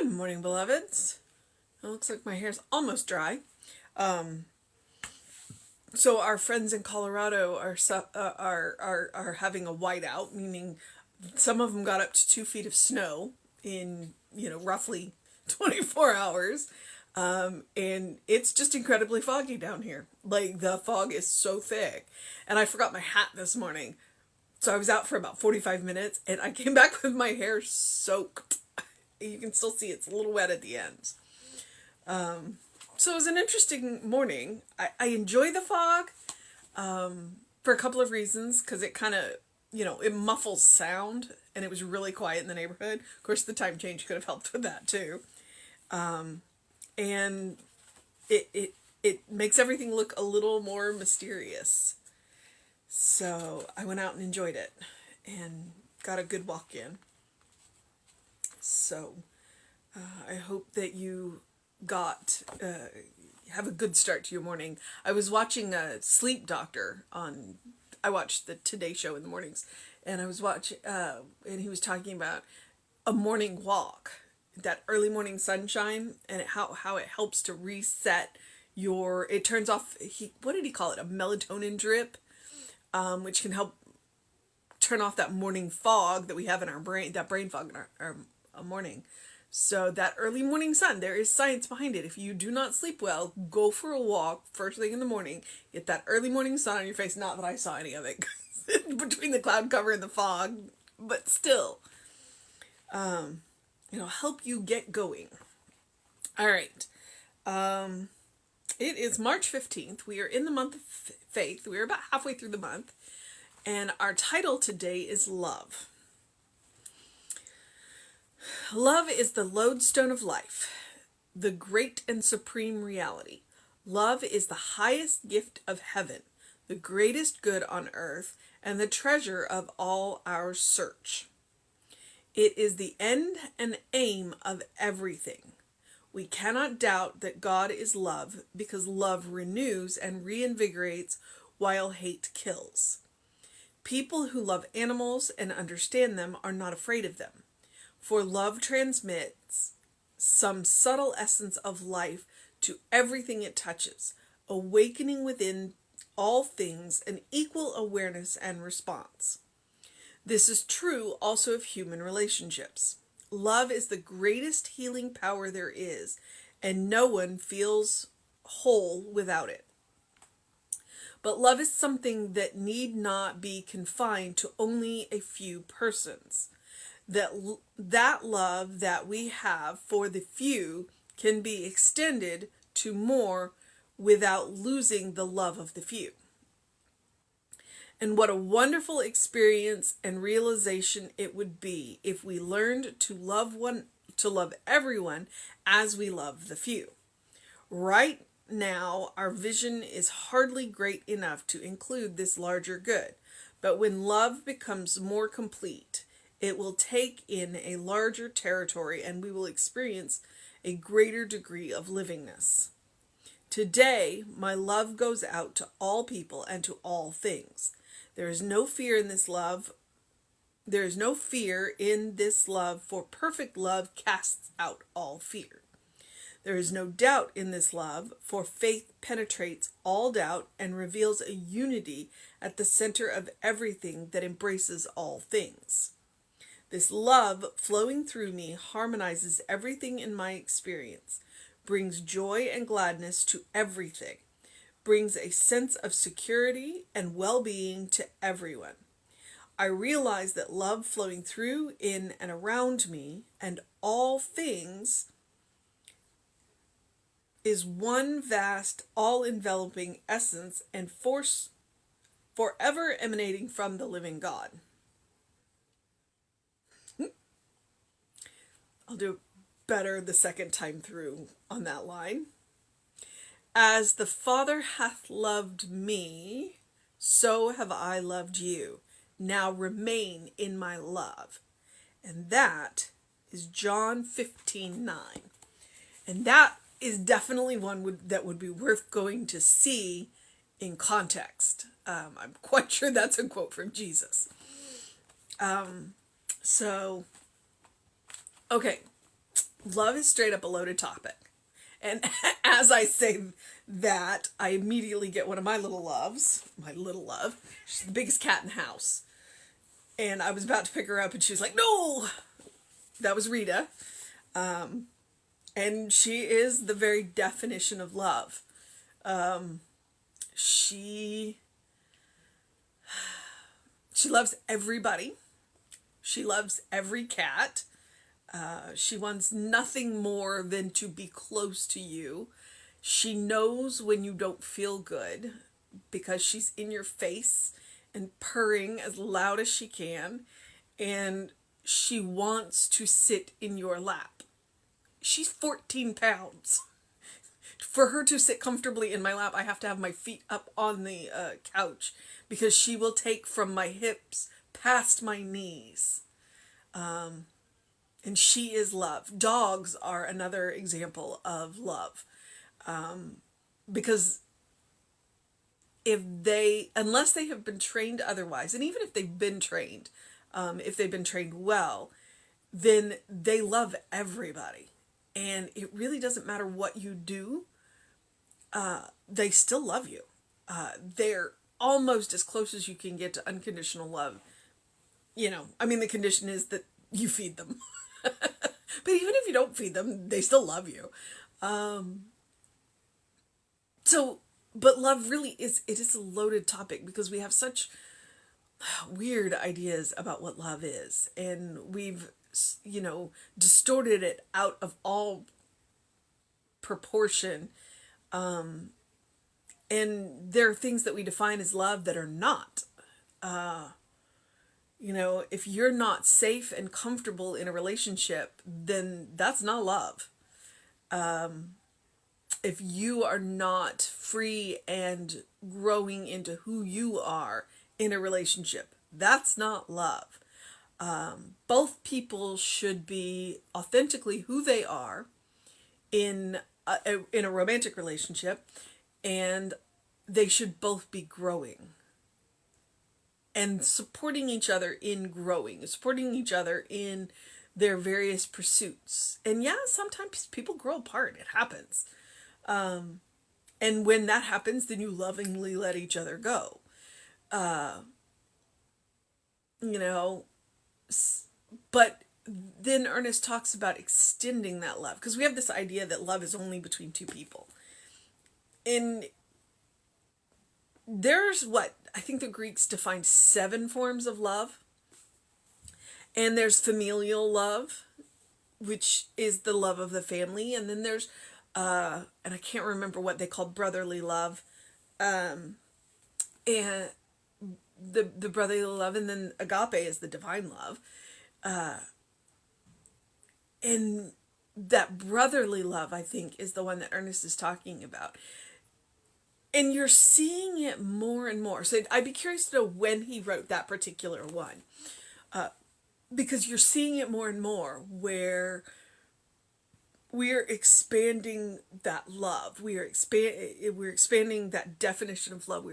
Good morning, beloveds. It looks like my hair's almost dry. Um, so our friends in Colorado are having a whiteout, meaning some of them got up to 2 feet of snow in roughly 24 hours. And it's just incredibly foggy down here. Like the fog is so thick, and I forgot my hat this morning, so I was out for about 45 minutes, and I came back with my hair soaked. You can still see it's a little wet at the ends. So it was an interesting morning. I enjoy the fog for a couple of reasons, because it kind of, it muffles sound, and it was really quiet in the neighborhood. Of course, the time change could have helped with that too. And it makes everything look a little more mysterious. So I went out and enjoyed it and got a good walk in. So I hope that you have a good start to your morning. I was watching a Sleep Doctor I watched the Today Show in the mornings, and I was watching, and he was talking about a morning walk, that early morning sunshine, and how it helps to reset it turns off, what did he call it? A melatonin drip, which can help turn off that morning fog that we have in our brain, that brain fog in our morning. So that early morning sun, there is science behind it. If you do not sleep well, go for a walk first thing in the morning. Get that early morning sun on your face. Not that I saw any of it between the cloud cover and the fog, but still, help you get going. All right. It is March 15th. We are in the month of faith. We are about halfway through the month, and our title today is Love. Love is the lodestone of life, the great and supreme reality. Love is the highest gift of heaven, the greatest good on earth, and the treasure of all our search. It is the end and aim of everything. We cannot doubt that God is love, because love renews and reinvigorates while hate kills. People who love animals and understand them are not afraid of them. For love transmits some subtle essence of life to everything it touches, awakening within all things an equal awareness and response. This is true also of human relationships. Love is the greatest healing power there is, and no one feels whole without it. But love is something that need not be confined to only a few persons. That love that we have for the few can be extended to more without losing the love of the few. And what a wonderful experience and realization it would be if we learned to love everyone as we love the few. Right now, our vision is hardly great enough to include this larger good, but when love becomes more complete, it will take in a larger territory, and we will experience a greater degree of livingness. Today, my love goes out to all people and to all things. There is no fear in this love. There is no fear in this love, for perfect love casts out all fear. There is no doubt in this love, for faith penetrates all doubt and reveals a unity at the center of everything that embraces all things. This love flowing through me harmonizes everything in my experience, brings joy and gladness to everything, brings a sense of security and well-being to everyone. I realize that love flowing through, in, and around me and all things is one vast, all-enveloping essence and force forever emanating from the living God. I'll do better the second time through on that line. As the Father hath loved me, so have I loved you. Now remain in my love. And that is John 15:9. And that is definitely one that would be worth going to see in context. I'm quite sure that's a quote from Jesus. Okay. love is straight up a loaded topic. And as I say that, I immediately get one of my little loves, my little love. She's the biggest cat in the house. And I was about to pick her up and she was like, no! That was Rita. And she is the very definition of love. She loves everybody. She loves every cat. She wants nothing more than to be close to you. She knows when you don't feel good because she's in your face and purring as loud as she can. And she wants to sit in your lap. She's 14 pounds. For her to sit comfortably in my lap, I have to have my feet up on the couch because she will take from my hips past my knees. And she is love. Dogs are another example of love. Because unless they have been trained otherwise, and even if they've been trained, if they've been trained well, then they love everybody. And it really doesn't matter what you do, they still love you. They're almost as close as you can get to unconditional love. The condition is that you feed them. But even if you don't feed them, they still love you. But love really it is a loaded topic because we have such weird ideas about what love is. And we've, distorted it out of all proportion. And there are things that we define as love that are not. If you're not safe and comfortable in a relationship, then that's not love. If you are not free and growing into who you are in a relationship, that's not love. Both people should be authentically who they are in a romantic relationship, and they should both be growing and supporting each other in growing, supporting each other in their various pursuits. And yeah, sometimes people grow apart. It happens. And when that happens, then you lovingly let each other go. But then Ernest talks about extending that love, because we have this idea that love is only between two people. And there's I think the Greeks defined 7 forms of love. And there's familial love, which is the love of the family. And then there's, and I can't remember what they called brotherly love. And the brotherly love, and then agape is the divine love. And that brotherly love, I think, is the one that Ernest is talking about. And you're seeing it more and more. So I'd be curious to know when he wrote that particular one. Because you're seeing it more and more where we're expanding that love. We're expanding that definition of love.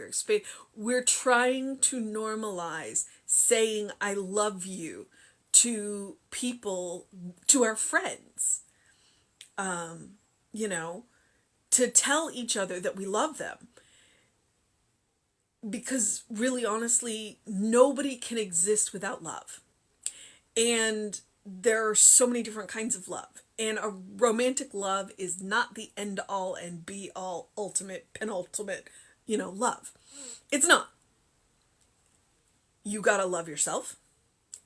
We're trying to normalize saying I love you to people, to our friends. To tell each other that we love them. Because really, honestly, nobody can exist without love. And there are so many different kinds of love. And a romantic love is not the end all and be all, ultimate, penultimate, love. It's not. You gotta love yourself.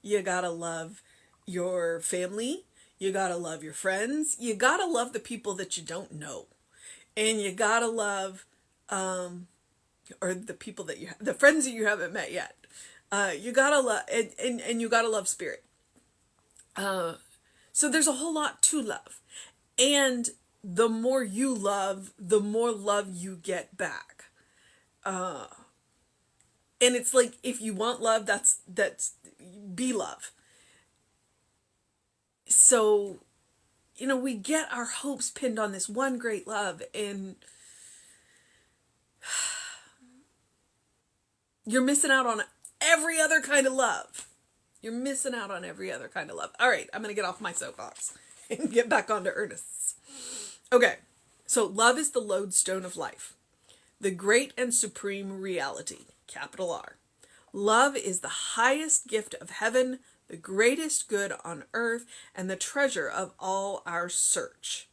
You gotta love your family. You gotta love your friends. You gotta love the people that you don't know. And you gotta love, or the people that the friends that you haven't met yet. You gotta love, and you gotta love spirit. So there's a whole lot to love. And the more you love, the more love you get back. And it's like, if you want love, that's be love. So, we get our hopes pinned on this one great love, and you're missing out on every other kind of love. You're missing out on every other kind of love. All right, I'm going to get off my soapbox and get back onto Ernest's. Okay, so love is the lodestone of life, the great and supreme reality, capital R. Love is the highest gift of heaven, the greatest good on earth, and the treasure of all our search.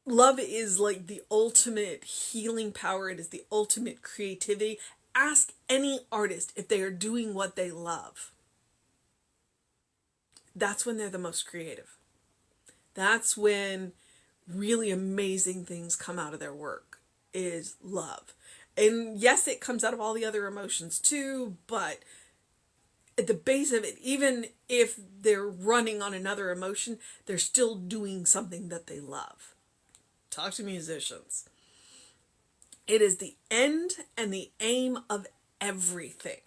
Love is like the ultimate healing power. It is the ultimate creativity. Ask any artist if they are doing what they love. That's when they're the most creative. That's when really amazing things come out of their work, is love. And yes, it comes out of all the other emotions too, but at the base of it, even if they're running on another emotion, they're still doing something that they love. Talk to musicians. It is the end and the aim of everything.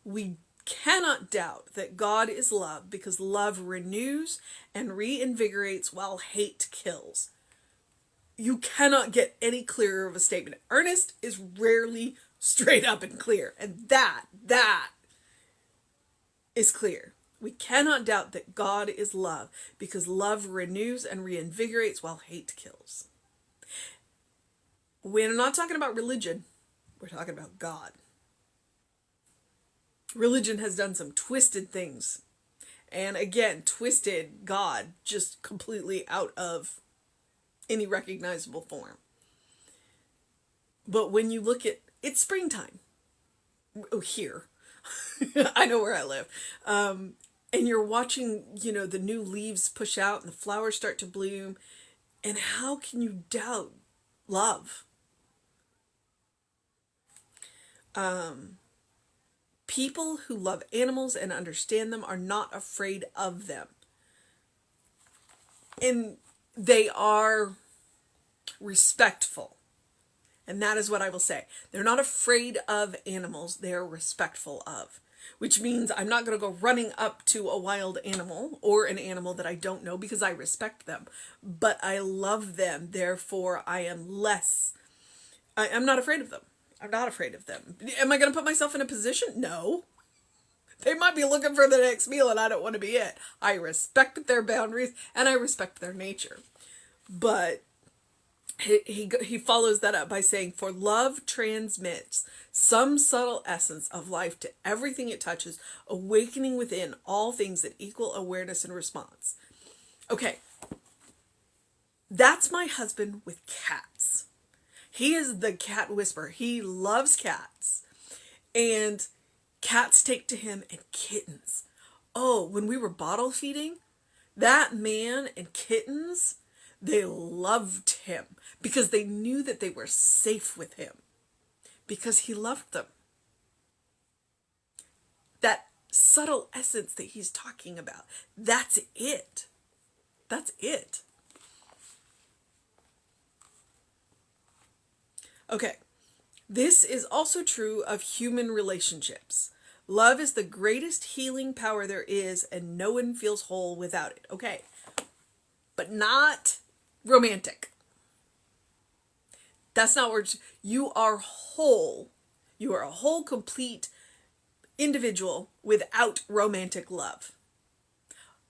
We cannot doubt that God is love, because love renews and reinvigorates while hate kills. You cannot get any clearer of a statement. Ernest is rarely straight up and clear, and that is clear. We cannot doubt that God is love, because love renews and reinvigorates while hate kills. We're not talking about religion. We're talking about God. Religion has done some twisted things. And again, twisted God just completely out of any recognizable form. But when you look at, it's springtime. Oh, here. I know where I live. And you're watching, the new leaves push out and the flowers start to bloom. And how can you doubt love? People who love animals and understand them are not afraid of them. And they are respectful. And that is what I will say. They're not afraid of animals. They are respectful of. Which means I'm not going to go running up to a wild animal or an animal that I don't know, because I respect them. But I love them. Therefore, I'm not afraid of them. I'm not afraid of them. Am I going to put myself in a position? No. They might be looking for the next meal and I don't want to be it. I respect their boundaries and I respect their nature. But he follows that up by saying, for love transmits some subtle essence of life to everything it touches, awakening within all things that equal awareness and response. Okay. That's my husband with cats. He is the cat whisperer. He loves cats. And cats take to him, and kittens. Oh, when we were bottle feeding, that man and kittens, they loved him because they knew that they were safe with him because he loved them. That subtle essence that he's talking about, that's it. That's it. Okay, this is also true of human relationships. Love is the greatest healing power there is, and no one feels whole without it. Okay, but not romantic. That's not where you are whole. You are a whole, complete individual without romantic love.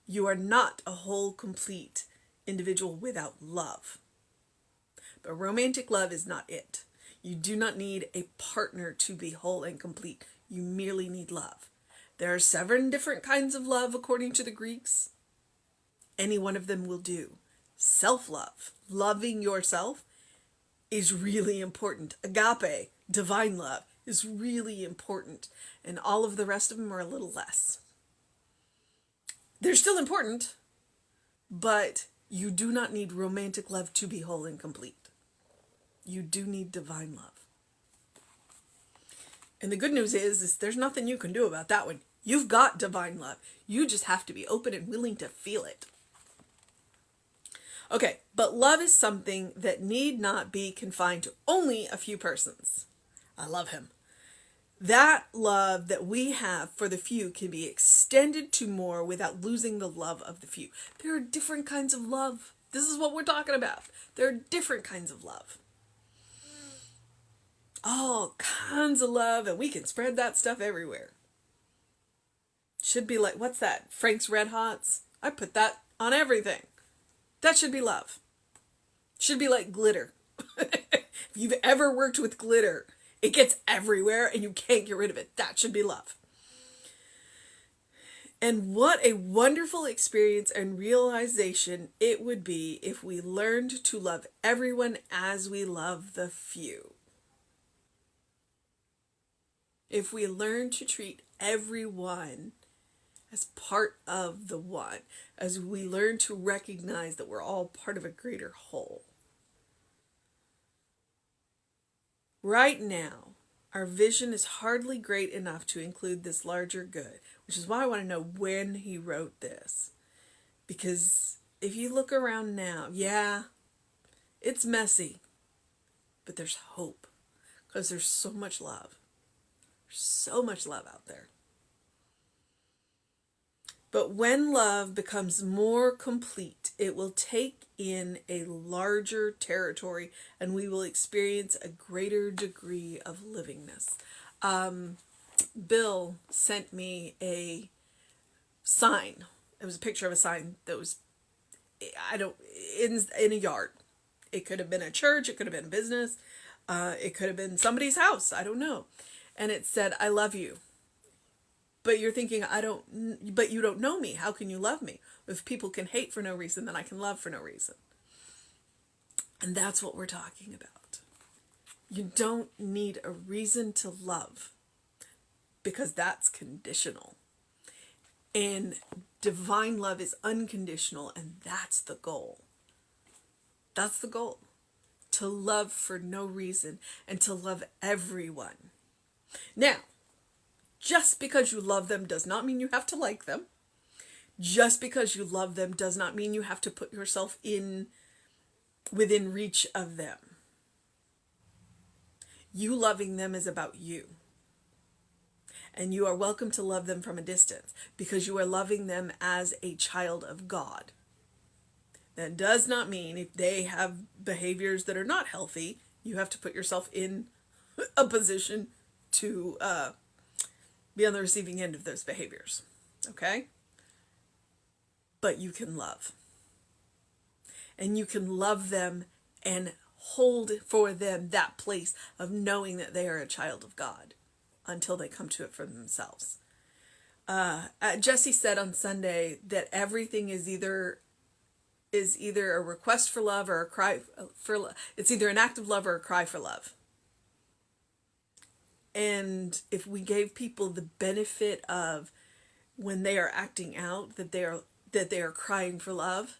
You are not a whole, complete individual without love. But romantic love is not it. You do not need a partner to be whole and complete. You merely need love. There are 7 different kinds of love according to the Greeks. Any one of them will do. Self-love, loving yourself, is really important. Agape, divine love, is really important. And all of the rest of them are a little less. They're still important, but you do not need romantic love to be whole and complete. You do need divine love. And the good news is there's nothing you can do about that one. You've got divine love. You just have to be open and willing to feel it. Okay, but love is something that need not be confined to only a few persons. I love him. That love that we have for the few can be extended to more without losing the love of the few. There are different kinds of love. This is what we're talking about. There are different kinds of love. All kinds of love, and we can spread that stuff everywhere. Should be like, what's that? Frank's Red Hots? I put that on everything. That should be love. Should be like glitter. If you've ever worked with glitter, it gets everywhere and you can't get rid of it. That should be love. And what a wonderful experience and realization it would be if we learned to love everyone as we love the few. If we learn to treat everyone as part of the one, as we learn to recognize that we're all part of a greater whole. Right now, our vision is hardly great enough to include this larger good, which is why I want to know when he wrote this. Because if you look around now, yeah, it's messy, but there's hope because there's so much love. There's so much love out there. But when love becomes more complete, it will take in a larger territory and we will experience a greater degree of livingness. Bill sent me a sign. It was a picture of a sign that was, in a yard. It could have been a church, it could have been a business, it could have been somebody's house, I don't know. And it said, I love you. But you're thinking, but you don't know me. How can you love me? If people can hate for no reason, then I can love for no reason. And that's what we're talking about. You don't need a reason to love because that's conditional. And divine love is unconditional, and that's the goal. That's the goal. To love for no reason and to love everyone. Now, just because you love them does not mean you have to like them. Just because you love them does not mean you have to put yourself within reach of them. You loving them is about you. And you are welcome to love them from a distance because you are loving them as a child of God. That does not mean if they have behaviors that are not healthy, you have to put yourself in a position to be on the receiving end of those behaviors. Okay? But you can love. And you can love them and hold for them that place of knowing that they are a child of God until they come to it for themselves. Jesse said on Sunday that everything is either a request for love or a cry for love. It's either an act of love or a cry for love. And if we gave people the benefit of when they are acting out that they are crying for love,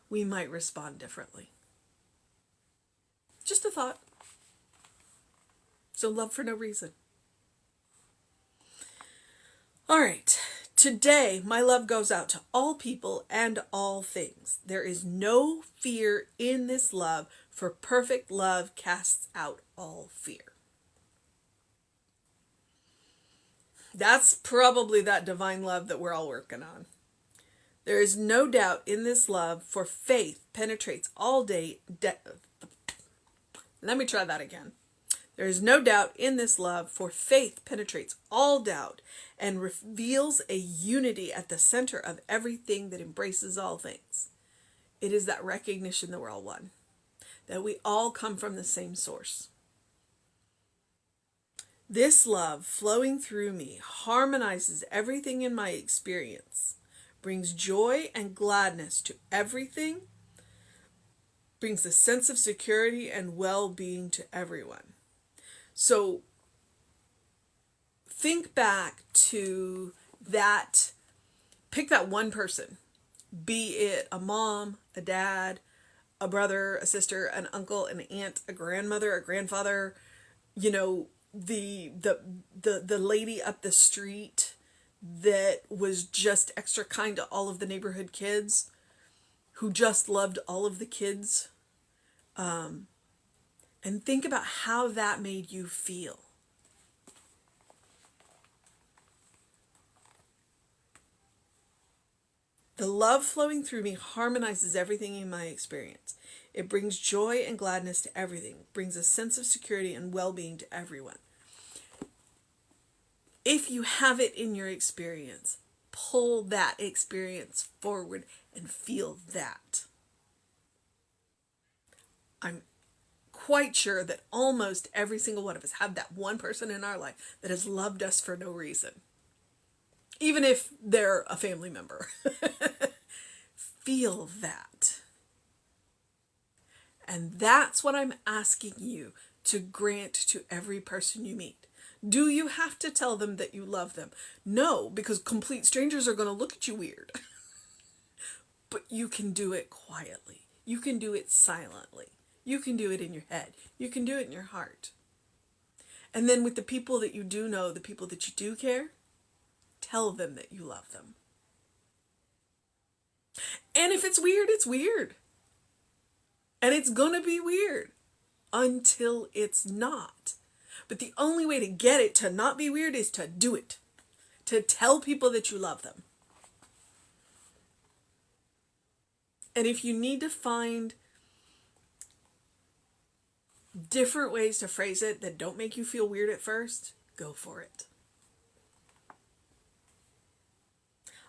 we might respond differently. Just a thought. So love for no reason. All right. Today, my love goes out to all people and all things. There is no fear in this love, for perfect love casts out all fear. That's probably that divine love that we're all working on. There is no doubt in this love, for faith penetrates all Let me try that again. There is no doubt in this love, for faith penetrates all doubt and reveals a unity at the center of everything that embraces all things. It is that recognition that we're all one, that we all come from the same source. This love flowing through me harmonizes everything in my experience, brings joy and gladness to everything, brings a sense of security and well-being to everyone. So think back to that, pick that one person, be it a mom, a dad, a brother, a sister, an uncle, an aunt, a grandmother, a grandfather, the lady up the street that was just extra kind to all of the neighborhood kids, who just loved all of the kids. And think about how that made you feel. The love flowing through me harmonizes everything in my experience. It brings joy and gladness to everything, brings a sense of security and well-being to everyone. If you have it in your experience, pull that experience forward and feel that. I'm quite sure that almost every single one of us have that one person in our life that has loved us for no reason. Even if they're a family member. Feel that. And that's what I'm asking you to grant to every person you meet. Do you have to tell them that you love them? No, because complete strangers are going to look at you weird. But you can do it quietly. You can do it silently. You can do it in your head. You can do it in your heart. And then with the people that you do know, the people that you do care, tell them that you love them. And if it's weird, it's weird. And it's gonna be weird until it's not. But the only way to get it to not be weird is to do it. To tell people that you love them. And if you need to find different ways to phrase it that don't make you feel weird at first, go for it.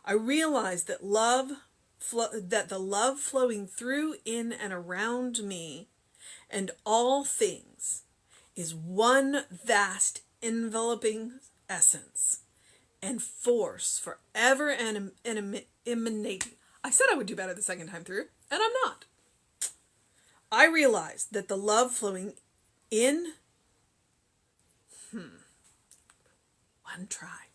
I realize that the love flowing through, in, and around me and all things is one vast enveloping essence and force forever and emanating. I said I would do better the second time through, and I'm not. I realize that the love flowing in... One try.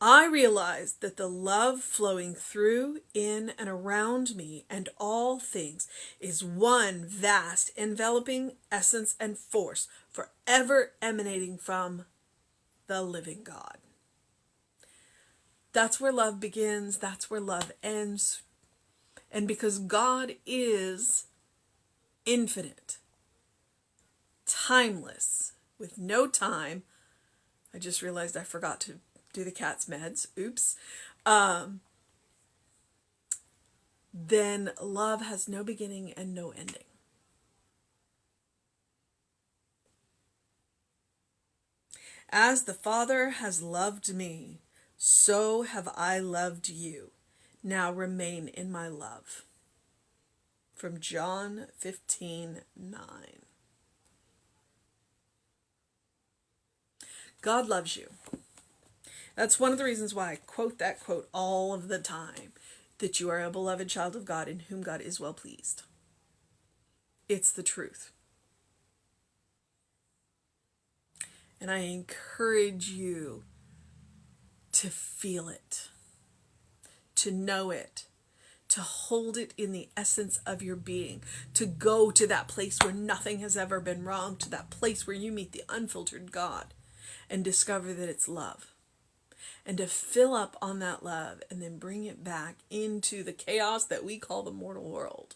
I realize that the love flowing through, in, and around me and all things is one vast enveloping essence and force forever emanating from the living God. That's where love begins. That's where love ends. And because God is infinite, timeless, with no time, I just realized I forgot to do the cat's meds. Oops. Then love has no beginning and no ending. As the Father has loved me, so have I loved you. Now remain in my love. From John 15:9. God loves you. That's one of the reasons why I quote that quote all of the time. That you are a beloved child of God in whom God is well pleased. It's the truth. And I encourage you to feel it, to know it, to hold it in the essence of your being, to go to that place where nothing has ever been wrong, to that place where you meet the unfiltered God and discover that it's love. And to fill up on that love and then bring it back into the chaos that we call the mortal world.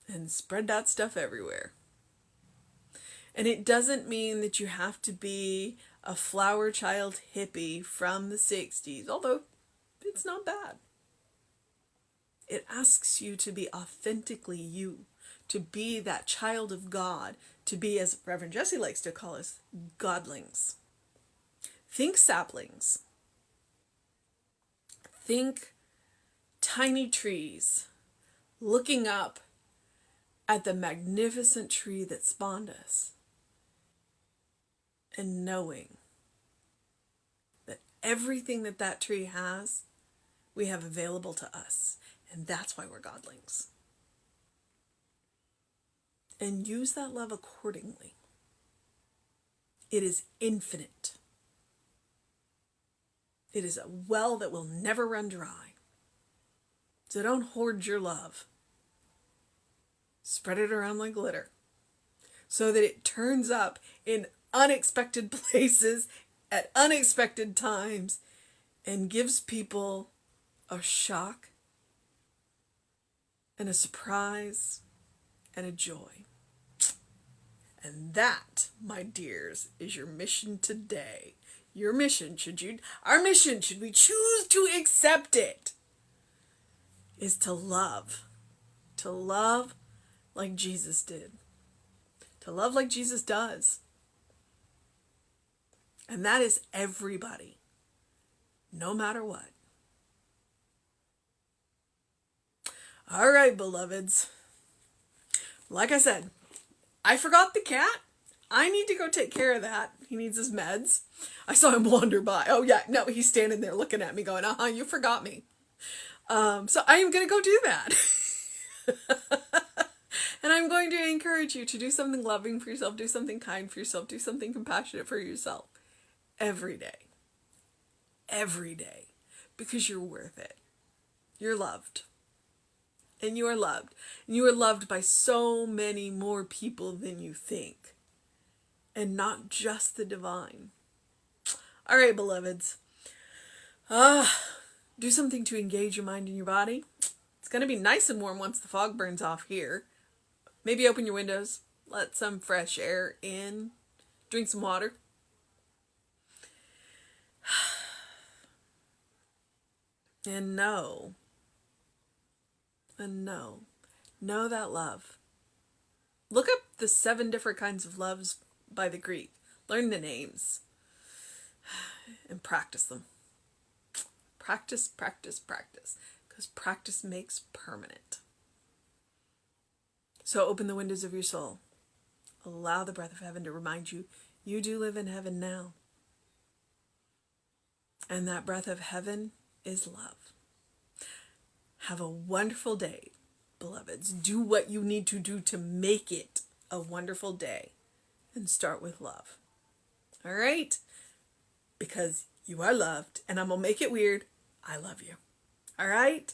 And spread that stuff everywhere. And it doesn't mean that you have to be a flower child hippie from the 60s, although it's not bad. It asks you to be authentically you, to be that child of God, to be, as Reverend Jesse likes to call us, godlings. Think saplings. Think tiny trees looking up at the magnificent tree that spawned us and knowing that everything that that tree has, we have available to us. And that's why we're godlings. And use that love accordingly. It is infinite. It is a well that will never run dry. So don't hoard your love. Spread it around like glitter so that it turns up in unexpected places at unexpected times and gives people a shock and a surprise and a joy. And that, my dears, is your mission today. Your mission, our mission, should we choose to accept it, is to love. To love like Jesus did. To love like Jesus does. And that is everybody, no matter what. All right, beloveds. Like I said, I forgot the cat. I need to go take care of that. He needs his meds. I saw him wander by. Oh yeah, no, he's standing there looking at me going, you forgot me. So I am going to go do that. And I'm going to encourage you to do something loving for yourself, do something kind for yourself, do something compassionate for yourself every day. Every day. Because you're worth it. You're loved. And you are loved. And you are loved by so many more people than you think. And not just the divine. All right, beloveds. Do something to engage your mind and your body. It's going to be nice and warm once the fog burns off here. Maybe open your windows. Let some fresh air in. Drink some water. And know that love. Look up the 7 different kinds of loves by the Greek. Learn the names. And practice them. Practice, practice, practice. Because practice makes permanent. So open the windows of your soul. Allow the breath of heaven to remind you, you do live in heaven now. And that breath of heaven is love. Have a wonderful day, beloveds. Do what you need to do to make it a wonderful day. And start with love. All right? Because you are loved. And I'm going to make it weird. I love you. All right?